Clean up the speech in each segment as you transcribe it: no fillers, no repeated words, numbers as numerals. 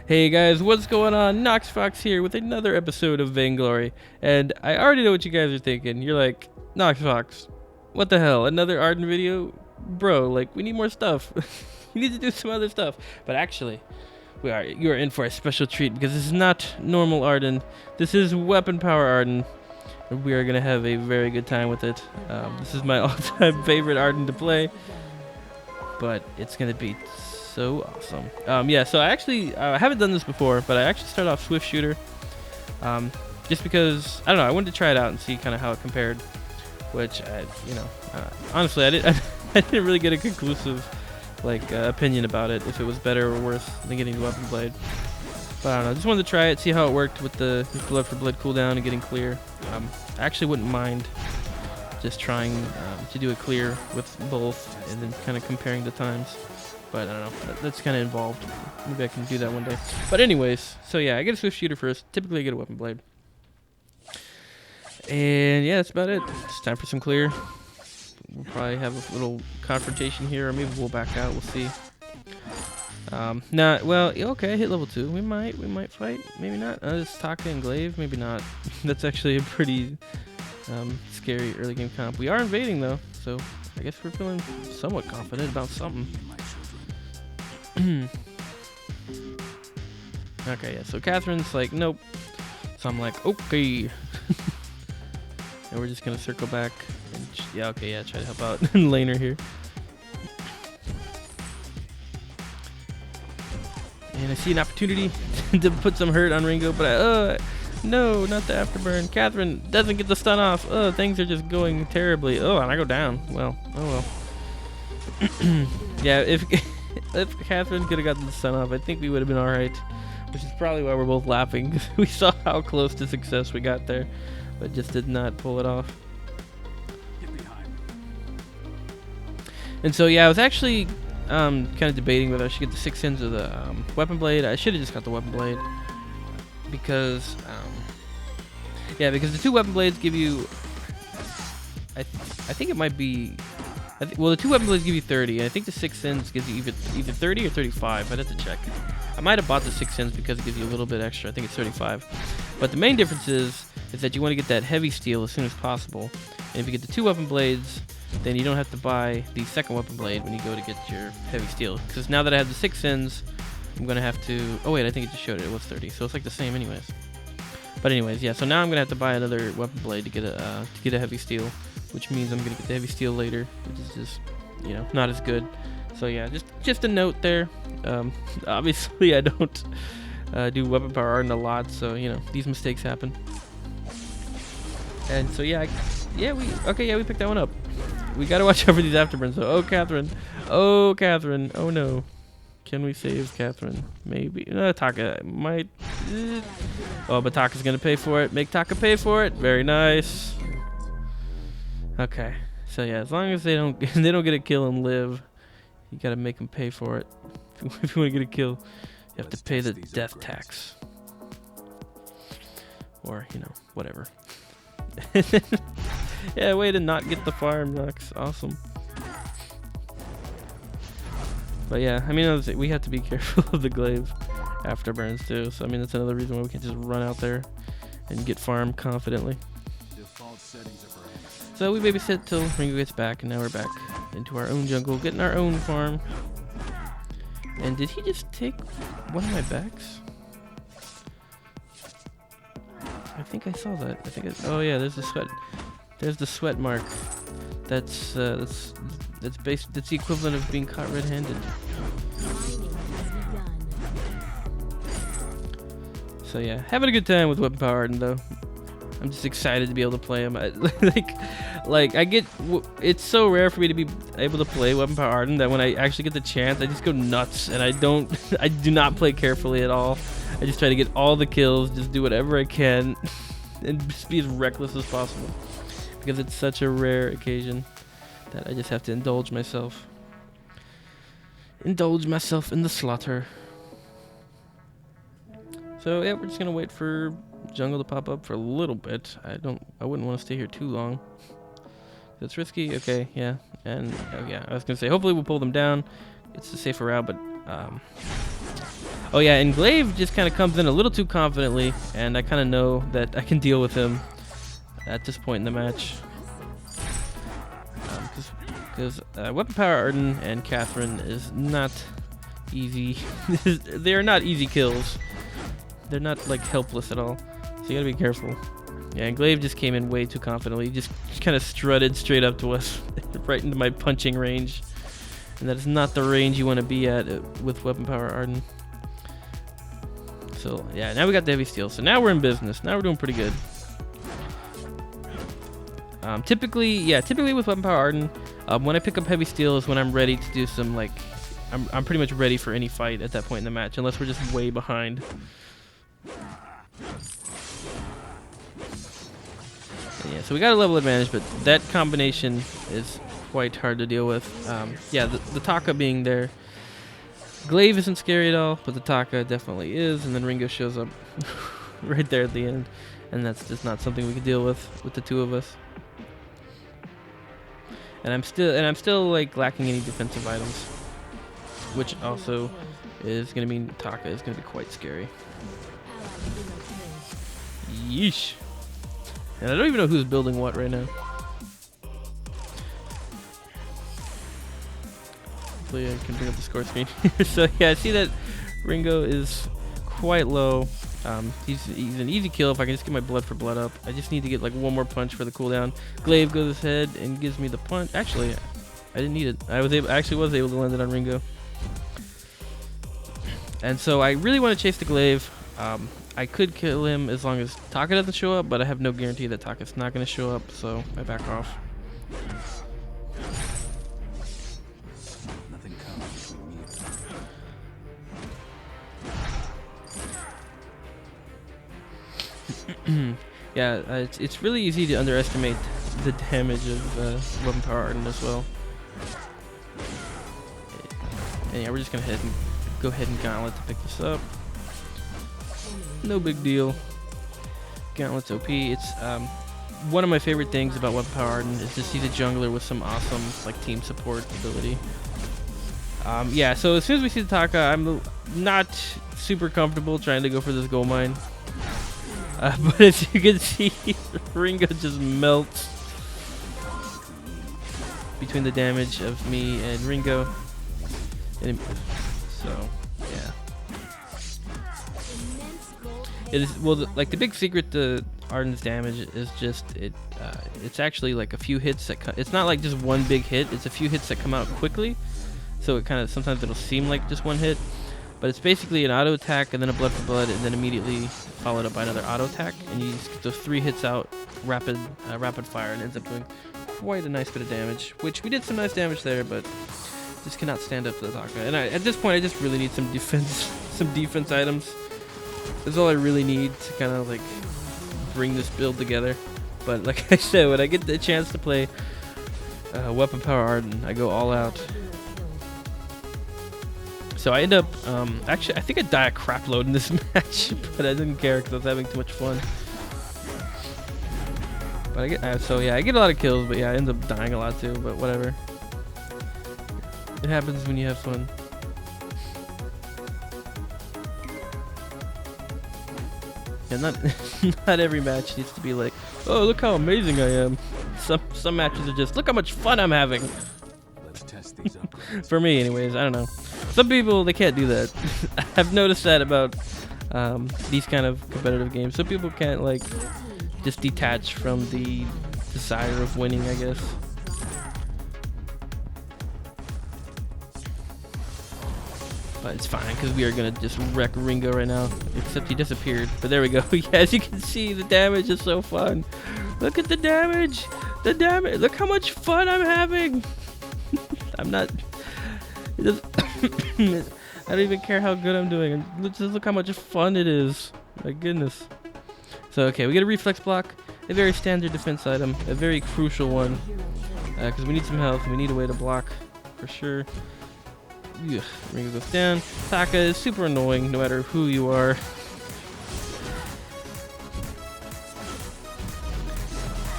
Hey guys, what's going on? Noxfox here with another episode of Vainglory. And I already know what you guys are thinking. You're like, Noxfox, what the hell? Another Ardan video? Bro, like, we need more stuff. You need to do some other stuff. But actually, you are in for a special treat because this is not normal Ardan. This is weapon power Ardan. And we are going to have a very good time with it. This is my all-time favorite Ardan to play. But it's going to be so awesome. Yeah, so I actually haven't done this before, but I actually started off Swift Shooter, just because I don't know, I wanted to try it out and see kind of how it compared. Which honestly, I didn't really get a conclusive opinion about it, if it was better or worse than getting the weapon blade. But I don't know, I just wanted to try it, see how it worked with the blood for blood cooldown and getting clear. I actually wouldn't mind just trying to do a clear with both and then kind of comparing the times. But I don't know, that's kind of involved. Maybe I can do that one day. But anyways, so yeah, I get a Swift Shooter first. Typically I get a weapon blade. And yeah, that's about it. It's time for some clear. We'll probably have a little confrontation here, or maybe we'll back out, we'll see. Well, okay, I hit level 2. We might fight, maybe not. It's Taka and Glaive, maybe not. That's actually a pretty scary early game comp. We are invading though, so I guess we're feeling somewhat confident about something. Okay, yeah, so Catherine's like, nope. So I'm like, okay. And we're just gonna circle back. And try to help out Laner here. And I see an opportunity to put some hurt on Ringo, but no, not the afterburn. Catherine doesn't get the stun off. Things are just going terribly. And I go down. Well, oh well. Yeah, if Catherine could have gotten the stun off, I think we would have been alright. Which is probably why we're both laughing, because we saw how close to success we got there, but just did not pull it off. And so yeah, I was actually kind of debating whether I should get the 6 ends of the weapon blade. I should have just got the weapon blade, because because the 2 weapon blades give you, I think it might be, the 2 weapon blades give you 30, and I think the 6 ends gives you either 30 or 35. I'd have to check. I might have bought the 6 ends because it gives you a little bit extra. I think it's 35. But the main difference is that you want to get that heavy steel as soon as possible. And if you get the 2 weapon blades, then you don't have to buy the second weapon blade when you go to get your heavy steel. Because now that I have the 6 ends, I'm going to have to... Oh wait, I think it just showed it was 30. So it's like the same anyways. But anyways, yeah, so now I'm going to have to buy another weapon blade to get a heavy steel. Which means I'm going to get the heavy steel later, which is just, not as good. So yeah, just a note there. Obviously I don't do weapon power Ardan a lot, so these mistakes happen. And so we picked that one up. We gotta watch out for these afterburns. So Catherine, oh no, can we save Catherine? Maybe. No, Taka might. But Taka's gonna pay for it. Make Taka pay for it. Very nice. Okay, so yeah, as long as they don't get a kill and live, you gotta make them pay for it. If you want to get a kill, you have to pay the death tax, or whatever. Yeah, way to not get the farm. That's awesome. But yeah, I mean, we have to be careful of the glaive afterburns too. So I mean, that's another reason why we can just run out there and get farm confidently. So we babysit till Ringo gets back, and now we're back into our own jungle, getting our own farm. And did he just take one of my backs? I think I saw that. Oh yeah, there's the sweat. There's the sweat mark. That's the equivalent of being caught red-handed. So yeah, having a good time with weapon power Ardan though. I'm just excited to be able to play him. It's so rare for me to be able to play weapon power Ardan that when I actually get the chance, I just go nuts, and I do not play carefully at all. I just try to get all the kills, just do whatever I can, and just be as reckless as possible, because it's such a rare occasion that I just have to indulge myself in the slaughter. So yeah, we're just gonna wait for jungle to pop up for a little bit. I wouldn't want to stay here too long. That's risky. Okay, yeah. And I was gonna say hopefully we'll pull them down. It's a safer route, but Oh yeah, and Glaive just kind of comes in a little too confidently, and I kind of know that I can deal with him at this point in the match. Because Weapon Power Ardan and Catherine is not easy. They are not easy kills. They're not like helpless at all, so you gotta be careful. Yeah, and Glaive just came in way too confidently. He just kind of strutted straight up to us, right into my punching range. And that is not the range you want to be at with Weapon Power Ardan. So yeah, now we got the heavy steel. So now we're in business. Now we're doing pretty good. Typically with Weapon Power Ardan, when I pick up heavy steel is when I'm ready to do some like, I'm pretty much ready for any fight at that point in the match, unless we're just way behind. Yeah, so we got a level advantage, but that combination is quite hard to deal with. Yeah, the Taka being there. Glaive isn't scary at all, but the Taka definitely is, and then Ringo shows up right there at the end, and that's just not something we can deal with the two of us. And I'm still like lacking any defensive items, which also is gonna mean Taka is gonna be quite scary. Yeesh. And I don't even know who's building what right now. Hopefully I can bring up the score screen. So yeah, I see that Ringo is quite low. He's an easy kill if I can just get my blood for blood up. I just need to get like one more punch for the cooldown. Glaive goes ahead and gives me the punch. Actually, I didn't need it. I actually was able to land it on Ringo. And so I really want to chase the Glaive. I could kill him as long as Taka doesn't show up, but I have no guarantee that Taka's not going to show up, so I back off. Nothing comes between me. Yeah, it's really easy to underestimate the damage of Weapon Power Ardan as well. And yeah, we're just going to go ahead and Gauntlet to pick this up. No big deal. Gauntlet's OP. It's one of my favorite things about Weapon Power Ardan is to see the jungler with some awesome like team support ability. Yeah, so as soon as we see the Taka, I'm not super comfortable trying to go for this gold mine. But as you can see, Ringo just melts between the damage of me and Ringo. And so yeah. It is like the big secret to Ardan's damage is just it's actually like a few hits that it's not like just one big hit. It's a few hits that come out quickly, so it kind of sometimes it'll seem like just one hit, but it's basically an auto attack and then a blood for blood and then immediately followed up by another auto attack, and you just get those 3 hits out rapid fire, and it ends up doing quite a nice bit of damage. Which we did some nice damage there, but just cannot stand up to the Taka. And at this point, I just really need some defense items. That's all I really need to kind of like bring this build together. But like I said, when I get the chance to play Weapon Power Ardan, I go all out. So I end up, actually I think I die a crap load in this match, but I didn't care because I was having too much fun. But I get, so yeah, I get a lot of kills, but yeah, I end up dying a lot too, but whatever. It happens when you have fun. Yeah, not every match needs to be like, oh, look how amazing I am. Some matches are just, look how much fun I'm having. Let's test these up. For me, anyways, I don't know. Some people, they can't do that. I've noticed that about these kind of competitive games. Some people can't like just detach from the desire of winning, I guess. But it's fine, because we are going to just wreck Ringo right now. Except he disappeared. But there we go. Yeah, as you can see, the damage is so fun. Look at the damage. The damage. Look how much fun I'm having. I'm not... I don't even care how good I'm doing. Just look how much fun it is. My goodness. So, okay, we get a reflex block. A very standard defense item. A very crucial one. Because we need some health. We need a way to block. For sure. Ugh, Ringo goes down. Taka is super annoying no matter who you are.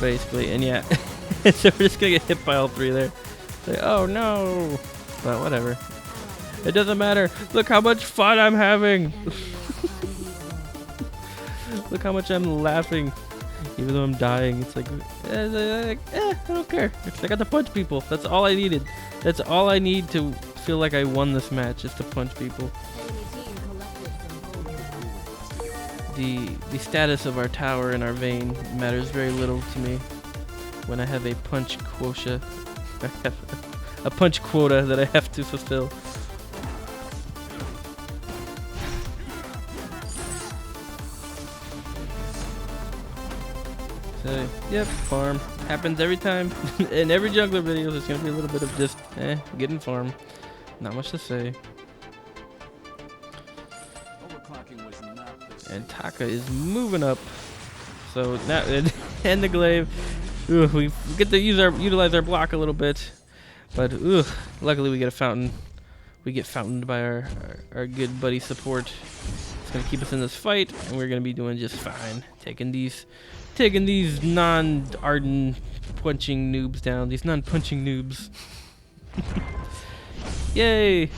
Basically, and yeah. So we're just gonna get hit by all 3 there. Like, oh no! But whatever. It doesn't matter. Look how much fun I'm having. Look how much I'm laughing. Even though I'm dying, it's like, I don't care. I got to punch people. That's all I needed. That's all I need to feel like I won this match, is to punch people. The status of our tower and our vein matters very little to me when I have a punch quota. I have a punch quota that I have to fulfill. So, yep, farm. Happens every time. In every jungler video, there's gonna be a little bit of just, getting farm. Not much to say. And Taka is moving up. So now, and the glaive. We get to utilize our block a little bit, but luckily we get a fountain. We get fountained by our good buddy support. It's gonna keep us in this fight, and we're gonna be doing just fine. Taking these non-Ardan punching noobs down. These non-punching noobs. Yay!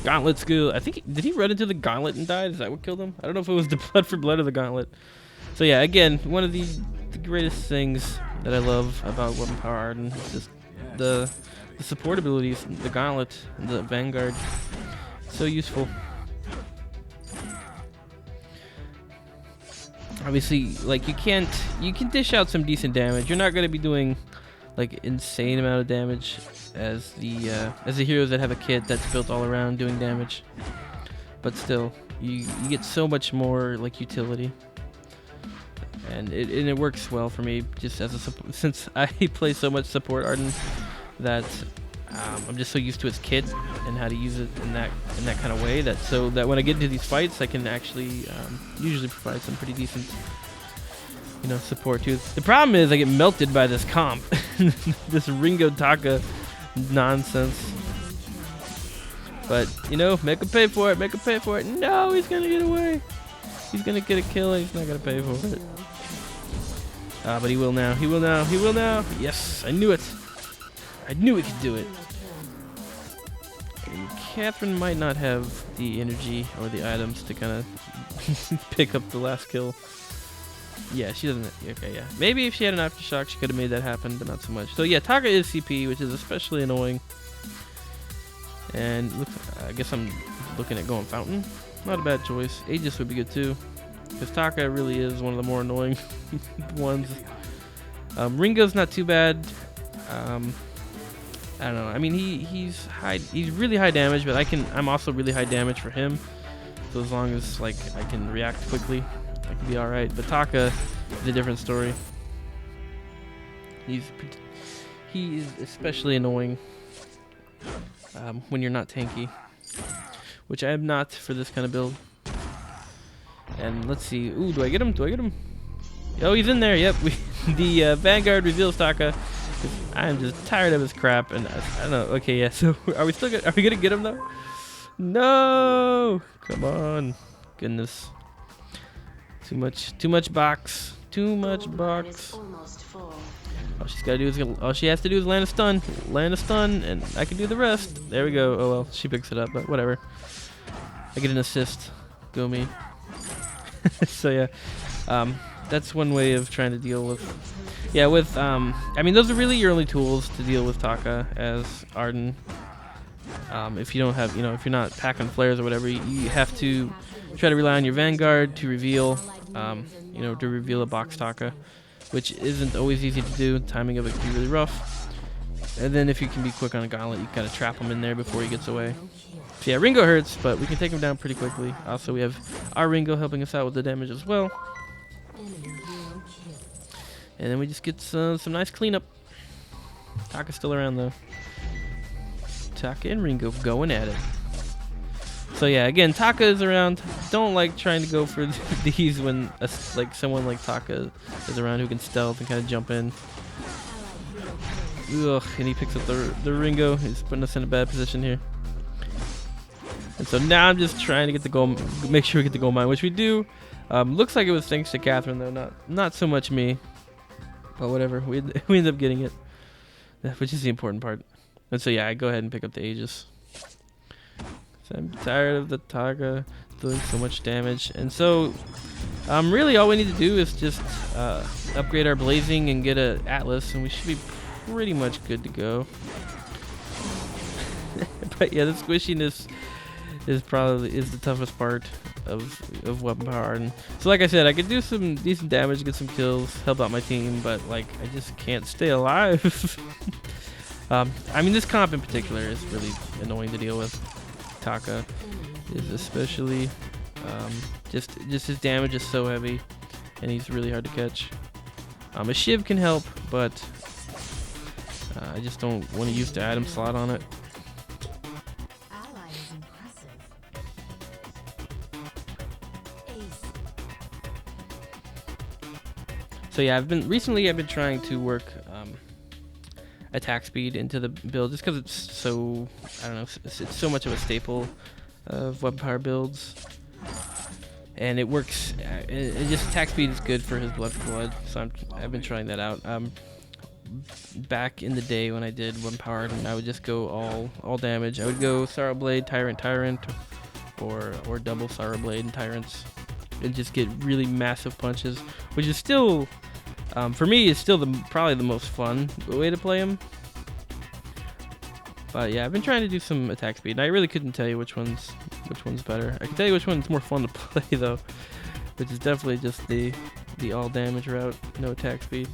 Gauntlet skill. I think did he run into the gauntlet and died? Is that what killed him? I don't know if it was the blood for blood or the gauntlet. So yeah, again, one of the greatest things that I love about Weapon Power Ardan is just the support abilities, the gauntlet, and the vanguard. So useful. Obviously, like you can dish out some decent damage. You're not going to be doing like insane amount of damage as the heroes that have a kit that's built all around doing damage. But still, you get so much more like utility. And it works well for me, just as a since I play so much support Ardan that I'm just so used to its kit and how to use it in that kind of way that when I get into these fights, I can actually usually provide some pretty decent, support too. The problem is I get melted by this comp, this Ringo Taka nonsense. But make him pay for it. Make him pay for it. No, he's gonna get away. He's gonna get a kill and he's not gonna pay for it. But he will now. He will now. He will now. Yes, I knew it. I knew he could do it. And Catherine might not have the energy or the items to kind of pick up the last kill. Yeah, she doesn't. Okay, yeah. Maybe if she had an aftershock, she could have made that happen, but not so much. So yeah, Taka is CP, which is especially annoying. And look, I guess I'm looking at going Fountain. Not a bad choice. Aegis would be good too, because Taka really is one of the more annoying ones. Ringo's not too bad. I don't know. I mean, he's really high damage, but I'm also really high damage for him. So as long as like I can react quickly, I can be all right. But Taka is a different story. He is especially annoying when you're not tanky, which I am not for this kind of build. And let's see. Ooh, do I get him? Do I get him? Oh, he's in there. Yep. The Vanguard reveals Taka. I'm just tired of his crap, and I don't know. Okay, yeah. So are we still? Are we gonna get him though? No! Come on. Goodness. Too much box. Too much box. All she's gotta do is all she has to do is land a stun, and I can do the rest. There we go. Oh well, she picks it up, but whatever. I get an assist. Go me. So yeah, that's one way of trying to deal with. Yeah, I mean, those are really your only tools to deal with Taka as Ardan. If you don't have, if you're not packing flares or whatever, you have to try to rely on your Vanguard to reveal, to reveal a box Taka, which isn't always easy to do. Timing of it can be really rough. And then if you can be quick on a Gauntlet, you kind of trap him in there before he gets away. So yeah, Ringo hurts, but we can take him down pretty quickly. Also, we have our Ringo helping us out with the damage as well. And then we just get some nice cleanup. Taka's still around though. Taka and Ringo going at it. So yeah, again, Taka is around. Don't like trying to go for these when someone like Taka is around who can stealth and kind of jump in. Ugh, and he picks up the Ringo. He's putting us in a bad position here. And so now I'm just trying to get the gold, make sure we get the gold mine, which we do. Looks like it was thanks to Catherine though, not so much me. But whatever, we end up getting it, which is the important part. And so yeah, I go ahead and pick up the Aegis. So I'm tired of the Taga doing so much damage, and so really all we need to do is just upgrade our blazing and get a Atlas, and we should be pretty much good to go. But yeah, the squishiness is the toughest part of weapon power. And so like I said, I could do some decent damage, get some kills, help out my team, but like I just can't stay alive. I mean, this comp in particular is really annoying to deal with. Taka is especially just his damage is so heavy, and he's really hard to catch. A shiv can help, but I just don't want to use the item slot on it. So yeah, I've been trying to work attack speed into the build just because it's so, I don't know, it's so much of a staple of weapon power builds, and it works. It just attack speed is good for his blood for blood, so I've been trying that out. Back in the day when I did weapon power, and I would just go all damage. I would go Sorrow Blade, Tyrant, or double Sorrow Blade and Tyrants, and just get really massive punches, which is still, for me, is still probably the most fun way to play him. But yeah, I've been trying to do some attack speed, and I really couldn't tell you which one's better. I can tell you which one's more fun to play though, which is definitely just the all damage route, no attack speed.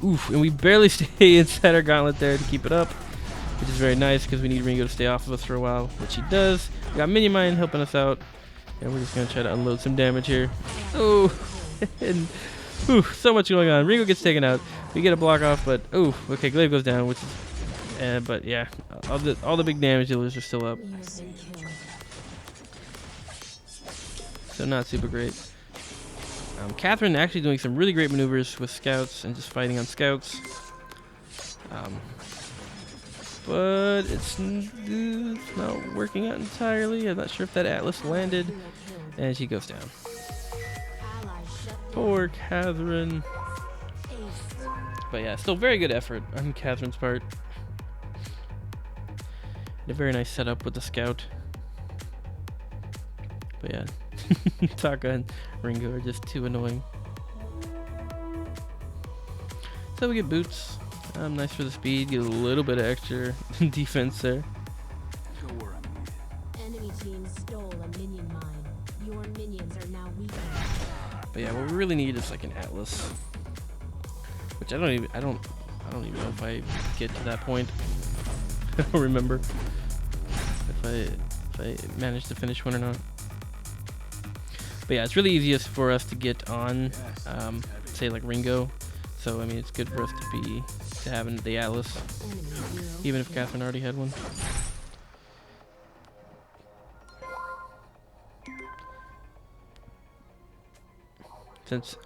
Oof, and we barely stay inside our gauntlet there to keep it up, which is very nice because we need Ringo to stay off of us for a while, which he does. We got Minion Mine helping us out, and we're just gonna try to unload some damage here. Oh, and so much going on. Ringo gets taken out. We get a block off, but okay, Glaive goes down, which is, but yeah, all the big damage dealers are still up, so not super great. Catherine actually doing some really great maneuvers with scouts and just fighting on scouts. But it's not working out entirely. I'm not sure if that Atlas landed, and she goes down. Poor Catherine. But yeah, still very good effort on Catherine's part. A very nice setup with the scout. But yeah, Taka and Ringo are just too annoying. So we get boots. Nice for the speed. Get a little bit of extra defense there. Go where I'm needed. Enemy team stole a minion mine. Your minions are now weakened. But yeah, what we really need is like an Atlas, which I don't even know if I get to that point. I don't remember if I managed to finish one or not. But yeah, it's really easiest for us to get on, say like Ringo. So I mean, it's good for us to have the Atlas, even if Catherine already had one. Since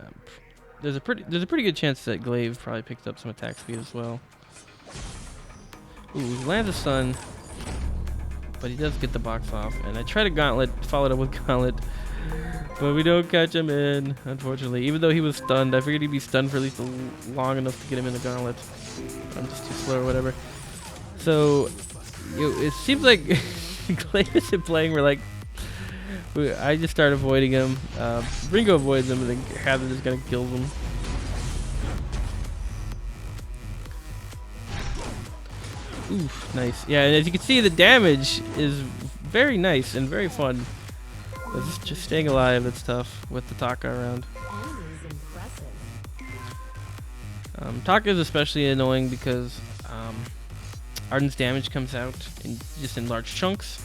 there's a pretty good chance that Glaive probably picked up some attack speed as well. Ooh, he lands a stun, but he does get the box off. And I try to gauntlet, followed up with gauntlet, but we don't catch him in, unfortunately. Even though he was stunned, I figured he'd be stunned for at least long enough to get him in the gauntlet. I'm just too slow or whatever. So it seems like Glaive isn't playing. We're like, I just start avoiding him. Ringo avoids him, and then Catherine just kind of kills him. Oof, nice. Yeah, and as you can see, the damage is very nice and very fun. It's just staying alive that's tough with the Taka around. Taka is especially annoying because Ardan's damage comes out just in large chunks,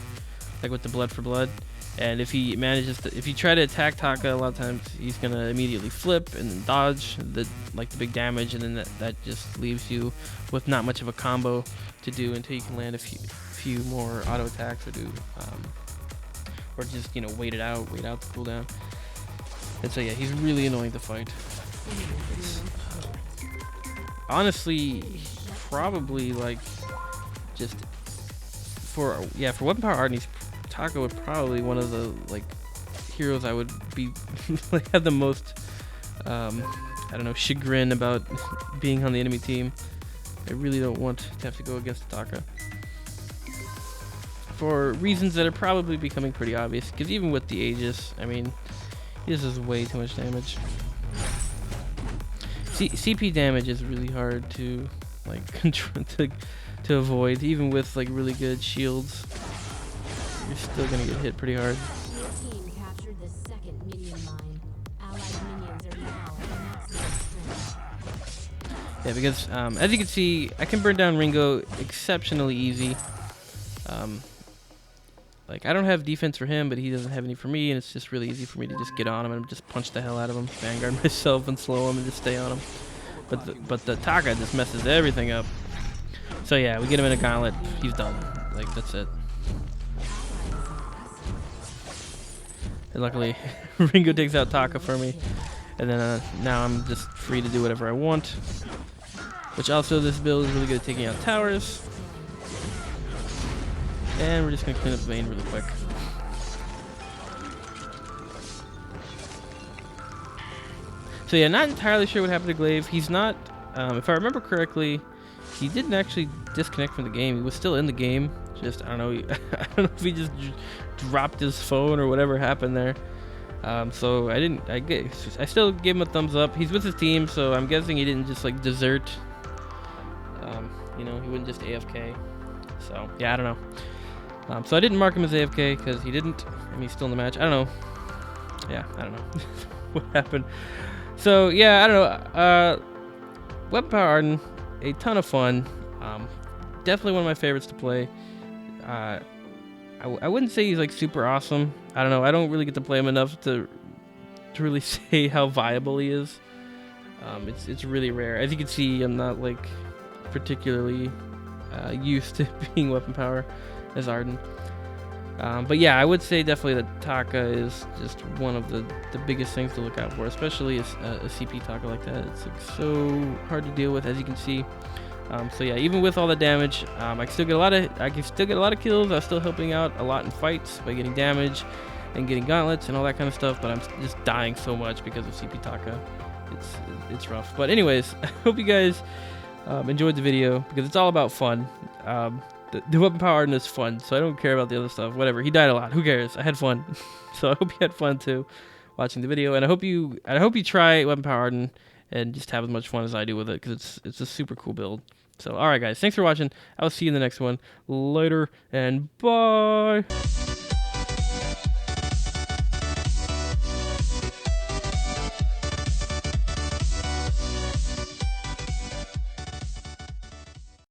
like with the blood for blood. And if he manages to, if you try to attack Taka, a lot of times he's gonna immediately flip and then dodge the big damage, and then that just leaves you with not much of a combo to do until you can land a few more auto attacks or do, or just wait out the cooldown. And so yeah, he's really annoying to fight. Honestly, probably like just for weapon power Ardan, Taka would probably one of the heroes I would be have the most I don't know, chagrin about being on the enemy team. I really don't want to have to go against Taka. For reasons that are probably becoming pretty obvious, because even with the Aegis, I mean, this is way too much damage. CP damage is really hard to like control to avoid, even with like really good shields. You're still gonna get hit pretty hard. Your team captured the second minion mine. Allied minions are now at maximum strength. Yeah, because as you can see, I can burn down Ringo exceptionally easy. Like, I don't have defense for him, but he doesn't have any for me, and it's just really easy for me to just get on him and just punch the hell out of him, vanguard myself and slow him and just stay on him. But the Taka just messes everything up. So yeah, we get him in a gauntlet, he's done. Like, that's it. And luckily, Ringo takes out Taka for me, and then now I'm just free to do whatever I want. Which also, this build is really good at taking out towers. And we're just gonna clean up the Vayne really quick. So yeah, not entirely sure what happened to Glaive. He's not, if I remember correctly, he didn't actually disconnect from the game. He was still in the game. Just, I don't know, I don't know if he just dropped his phone or whatever happened there. So I still gave him a thumbs up. He's with his team, so I'm guessing he didn't just like desert. You know, he wouldn't just AFK. So yeah, I don't know. So I didn't mark him as AFK because he didn't. I mean, he's still in the match. I don't know. Yeah, I don't know what happened. So yeah, I don't know. Weapon Power Ardan, a ton of fun. Definitely one of my favorites to play. I wouldn't say he's like super awesome. I don't know. I don't really get to play him enough to really say how viable he is. It's really rare. As you can see, I'm not like particularly used to being weapon power as Ardan. But yeah, I would say definitely that Taka is just one of the biggest things to look out for, especially a CP Taka like that. It's like so hard to deal with, as you can see. So yeah, even with all the damage, I can still get a lot of kills. I'm still helping out a lot in fights by getting damage and getting gauntlets and all that kind of stuff. But I'm just dying so much because of CP Taka. It's rough. But anyways, I hope you guys enjoyed the video because it's all about fun. The weapon power Ardan is fun, so I don't care about the other stuff. Whatever, he died a lot. Who cares? I had fun, so I hope you had fun too, watching the video. And I hope you try weapon power Ardan and just have as much fun as I do with it because it's a super cool build. So all right, guys, thanks for watching. I'll see you in the next one. Later and bye.